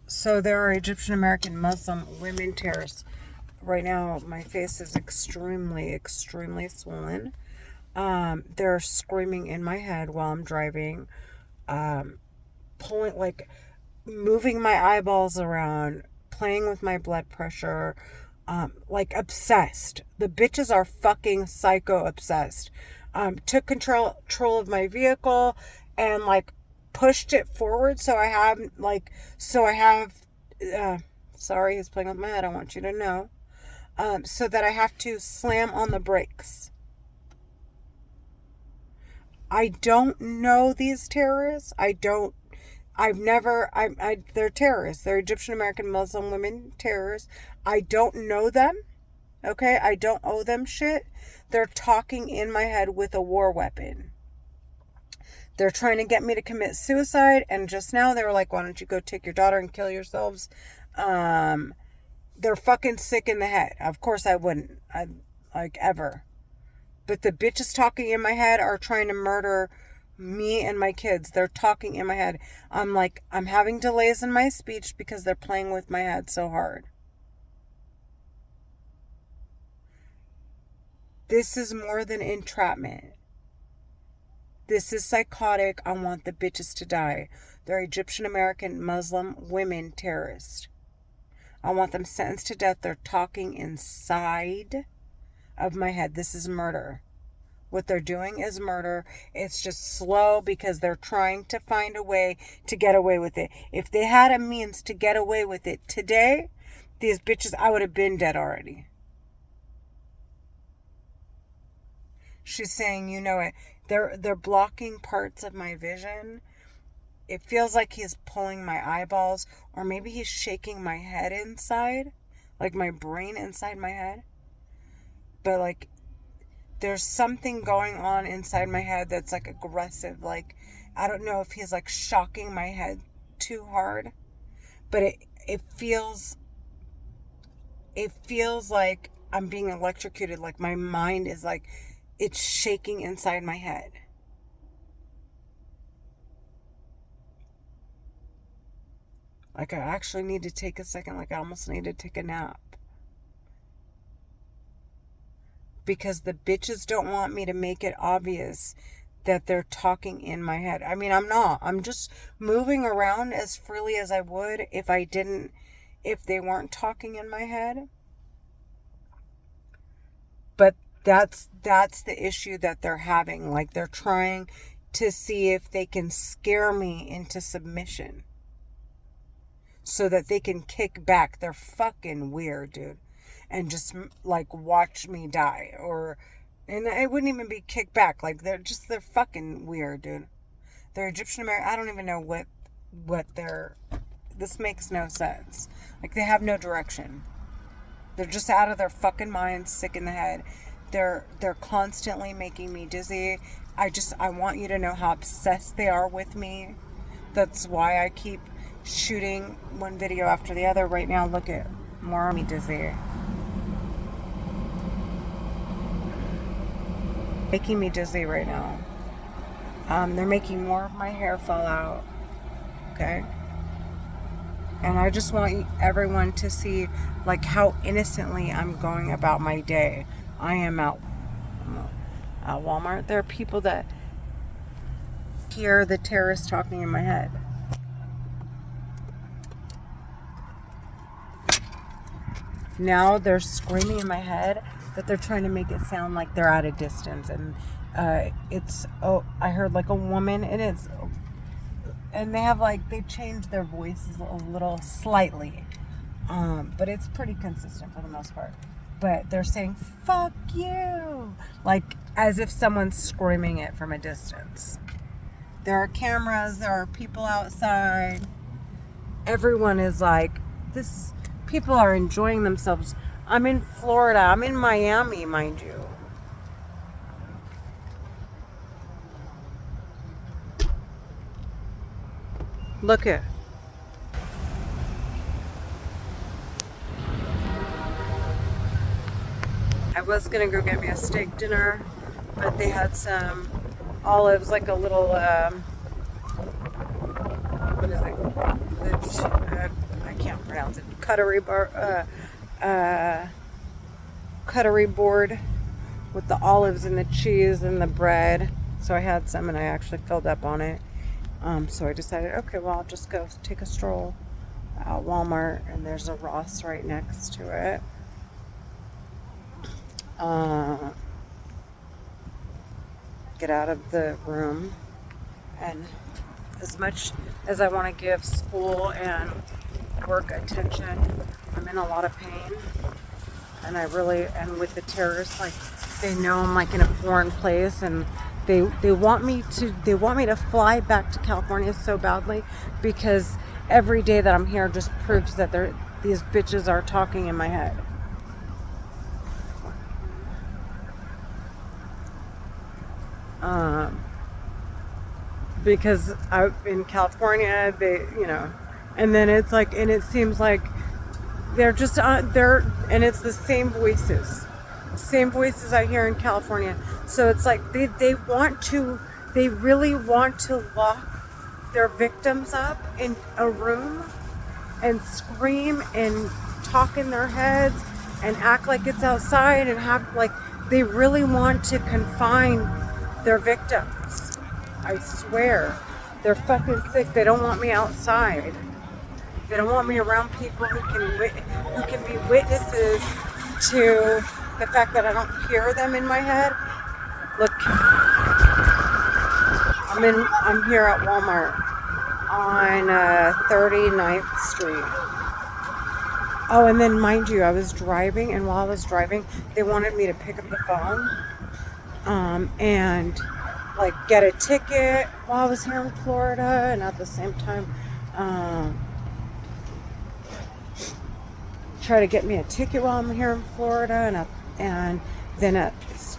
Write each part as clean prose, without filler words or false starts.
So there are Egyptian American Muslim women terrorists. Right now, my face is extremely, extremely swollen. They're screaming in my head while I'm driving, pulling, like, moving my eyeballs around, playing with my blood pressure, like obsessed. The bitches are fucking psycho obsessed. Took control of my vehicle and like pushed it forward sorry, he's playing with my head, I want you to know. So that I have to slam on the brakes. I don't know these terrorists. They're terrorists. They're Egyptian American Muslim women terrorists. I don't know them. Okay? I don't owe them shit. They're talking in my head with a war weapon. They're trying to get me to commit suicide. And just now they were like, why don't you go take your daughter and kill yourselves? They're fucking sick in the head. Of course I wouldn't. Ever. But the bitches talking in my head are trying to murder me and my kids. They're talking in my head. I'm having delays in my speech because they're playing with my head so hard. This is more than entrapment. This is psychotic. I want the bitches to die. They're Egyptian American Muslim women terrorists. I want them sentenced to death. They're talking inside of my head. This is murder. What they're doing is murder. It's just slow because they're trying to find a way to get away with it. If they had a means to get away with it today, these bitches, I would have been dead already. She's saying, you know it. They're blocking parts of my vision. It feels like he's pulling my eyeballs, or maybe he's shaking my head inside, like my brain inside my head. But like, there's something going on inside my head that's like aggressive. Like, I don't know if he's like shocking my head too hard, but it feels like I'm being electrocuted. Like my mind is like, it's shaking inside my head. Like I actually need to take a second. Like I almost need to take a nap. Because the bitches don't want me to make it obvious that they're talking in my head. I mean, I'm not. I'm just moving around as freely as I would if they weren't talking in my head. But that's the issue that they're having. Like they're trying to see if they can scare me into submission so that they can kick back. They're fucking weird, dude. And just like watch me die, and it wouldn't even be kicked back. Like they're fucking weird, dude. They're Egyptian American. I don't even know what this makes no sense. Like they have no direction. They're just out of their fucking minds, sick in the head. They're constantly making me dizzy. I want you to know how obsessed they are with me. That's why I keep shooting one video after the other. Right now, look at more of me dizzy. Making me dizzy right now. They're making more of my hair fall out. Okay? And I just want everyone to see like how innocently I'm going about my day. I am at Walmart. There are people that hear the terrorists talking in my head. Now they're screaming in my head that they're trying to make it sound like they're at a distance. And I heard like a woman, and they have like, they changed their voices a little slightly. But it's pretty consistent for the most part. But they're saying, fuck you, like as if someone's screaming it from a distance. There are cameras, there are people outside. Everyone is like, people are enjoying themselves. I'm in Florida. I'm in Miami, mind you. Look at. I was going to go get me a steak dinner, but they had some olives, like a little, what is it? cutlery board with the olives and the cheese and the bread. So I had some and I actually filled up on it. So I decided, okay, well, I'll just go take a stroll at Walmart, and there's a Ross right next to it. Get out of the room, and as much as I want to give school and work attention, I'm in a lot of pain, and and with the terrorists, like, they know I'm like in a foreign place, and they want me to fly back to California so badly, because every day that I'm here just proves that these bitches are talking in my head. Because in California, and then it's like, and it seems like they're just and it's the same voices I hear in California. So it's like they really want to lock their victims up in a room and scream and talk in their heads and act like it's outside, and they really want to confine their victims. I swear. They're fucking sick. They don't want me outside. They don't want me around people who can be witnesses to the fact that I don't hear them in my head. Look, I'm here at Walmart on 39th Street. Oh, and then mind you, I was driving, and while I was driving, they wanted me to pick up the phone, and like get a ticket while I was here in Florida, and at the same time, try to get me a ticket while I'm here in Florida, and then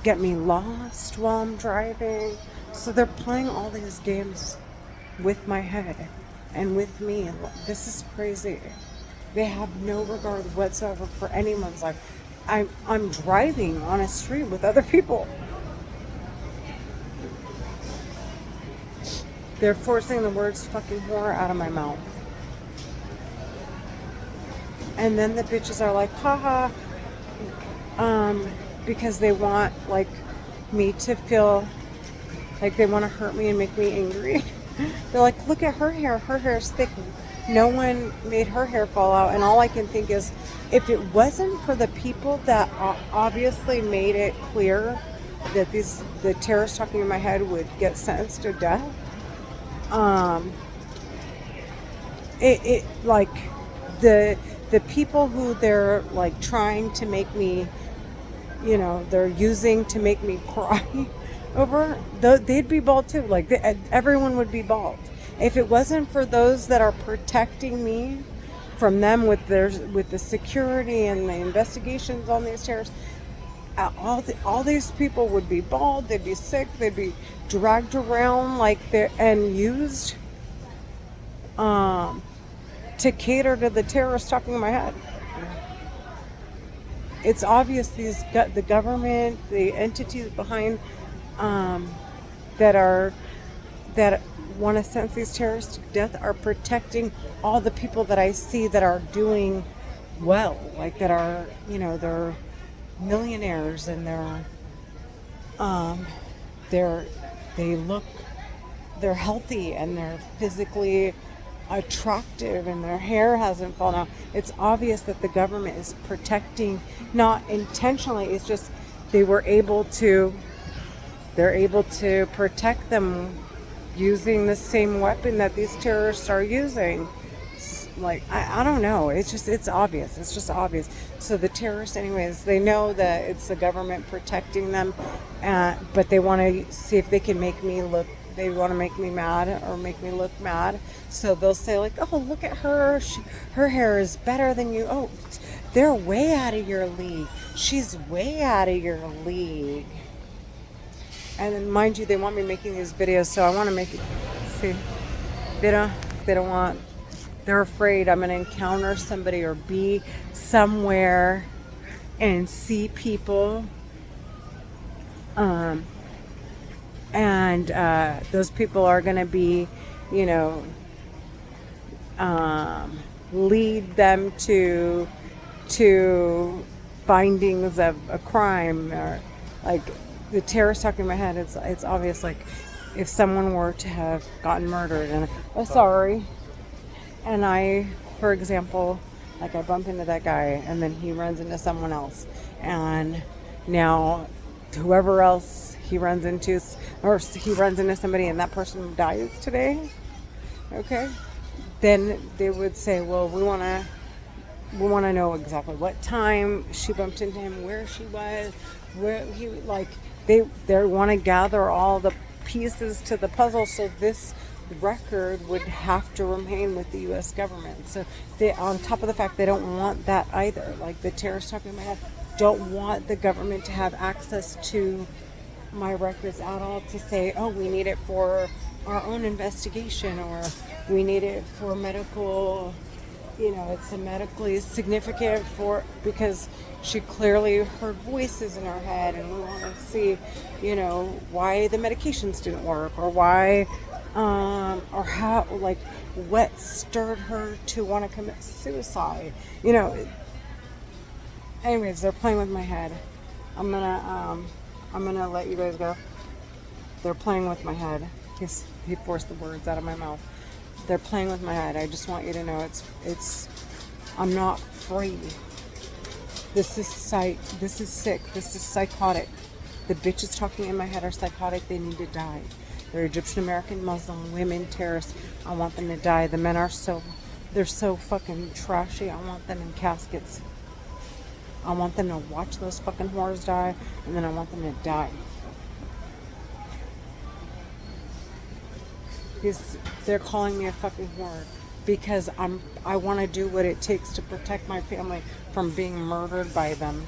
get me lost while I'm driving. So they're playing all these games with my head and with me. This is crazy. They have no regard whatsoever for anyone's life. I'm driving on a street with other people. They're forcing the words fucking whore out of my mouth. And then the bitches are like, haha, because they want like me to feel like they want to hurt me and make me angry. They're like, look at her hair. Her hair's thick. No one made her hair fall out. And all I can think is, if it wasn't for the people that obviously made it clear that the terrorists talking in my head would get sentenced to death, like the people who they're like trying to make me, they're using to make me cry over, they'd be bald too. Like everyone would be bald if it wasn't for those that are protecting me from them with the security and the investigations on these terrorists. All these people would be bald. They'd be sick. They'd be dragged around and used to cater to the terrorists talking in my head. It's obvious the government, the entities behind that want to sentence these terrorists to death are protecting all the people that I see that are doing well, like that are, they're millionaires, and they're healthy, and they're physically attractive, and their hair hasn't fallen out. It's obvious that the government is protecting, not intentionally, it's just they're able to protect them using the same weapon that these terrorists are using. Like, I don't know. It's obvious. It's just obvious. So the terrorists, anyways, they know that it's the government protecting them, but they want to see if they can make me look, they want to make me mad or make me look mad. So they'll say like, oh, look at her. Her hair is better than you. Oh, they're way out of your league. She's way out of your league. And then, mind you, they want me making these videos, so I want to make it. See, they don't want. They're afraid I'm going to encounter somebody or be somewhere and see people, and those people are going to be, lead them to findings of a crime, or like the terrorist talking in my head. It's obvious. Like if someone were to have gotten murdered, and sorry, and I, for example, like I bump into that guy, and then he runs into someone else, and now whoever else he runs into, or he runs into somebody, and that person dies today. Okay, then they would say, well, we want to know exactly what time she bumped into him, where she was, where he, like, they want to gather all the pieces to the puzzle, so this record would have to remain with the U.S. government. So they, on top of the fact they don't want that either, like the terrorists talking about, don't want the government to have access to my records at all, to say, oh, we need it for our own investigation, or we need it for medical, it's a medically significant for, because she clearly heard voices in her head, and we want to see, why the medications didn't work, or why, or how, like, what stirred her to want to commit suicide. Anyways, they're playing with my head. I'm gonna let you guys go. They're playing with my head. He forced the words out of my mouth. They're playing with my head. I just want you to know I'm not free. This is sick. This is psychotic. The bitches talking in my head are psychotic. They need to die. They're Egyptian American Muslim women terrorists. I want them to die. The men they're so fucking trashy. I want them in caskets. I want them to watch those fucking whores die, and then I want them to die. They're calling me a fucking whore because I want to do what it takes to protect my family from being murdered by them.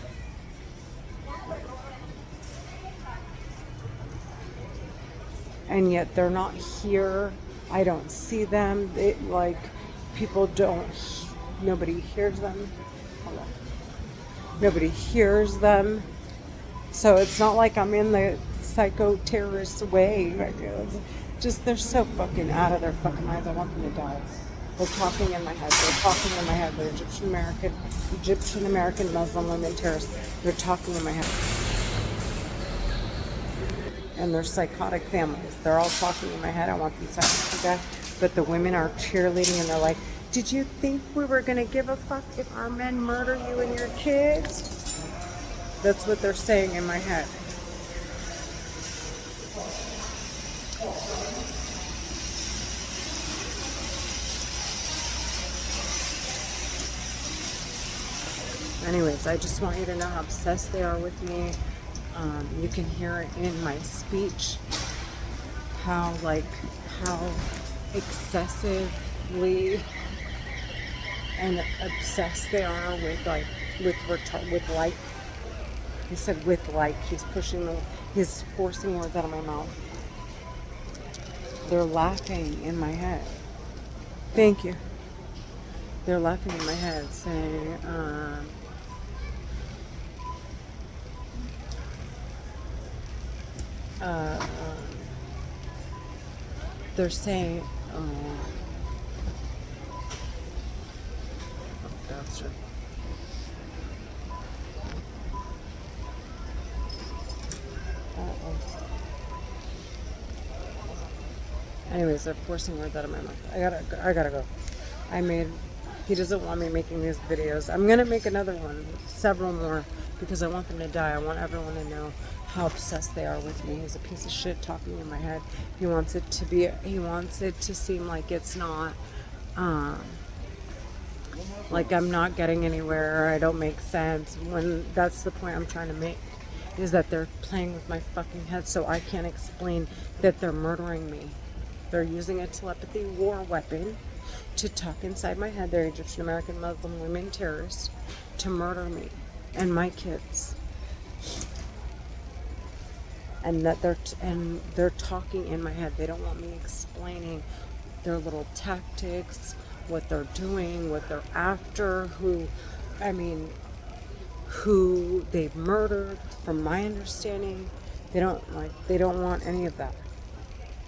And yet they're not here. I don't see them. Nobody hears them. Hold on. Nobody hears them. So it's not like I'm in the psycho-terrorist way. They're so fucking out of their fucking minds. I want them to die. They're talking in my head. They're Egyptian American Muslim women terrorists. They're talking in my head. And they're psychotic families. They're all talking in my head. I want them to die. But the women are cheerleading, and they're like, did you think we were going to give a fuck if our men murder you and your kids? That's what they're saying in my head. Anyways, I just want you to know how obsessed they are with me. You can hear it in my speech, how excessively and obsessed they are with like. He said with like. He's forcing words out of my mouth. They're laughing in my head. Thank you. They're laughing in my head, saying, they're saying, that's true. Anyways, they're forcing words out of my mouth. I gotta go. He doesn't want me making these videos. I'm gonna make another one, several more, because I want them to die. I want everyone to know how obsessed they are with me. He's a piece of shit talking in my head. He wants it to seem like it's not, like I'm not getting anywhere, or I don't make sense, when that's the point I'm trying to make, is that they're playing with my fucking head, so I can't explain that they're murdering me. They're using a telepathy war weapon to talk inside my head. They're Egyptian American Muslim women terrorists to murder me and my kids. And that they're talking in my head. They don't want me explaining their little tactics, what they're doing, what they're after, who they've murdered. From my understanding, they don't want any of that.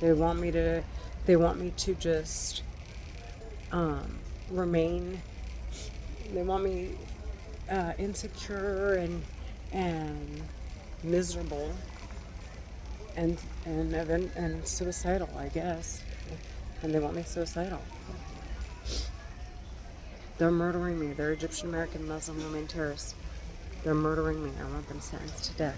They want me to just remain. They want me insecure and miserable and suicidal, I guess. And they want me suicidal. They're murdering me. They're Egyptian American Muslim women terrorists. They're murdering me. I want them sentenced to death.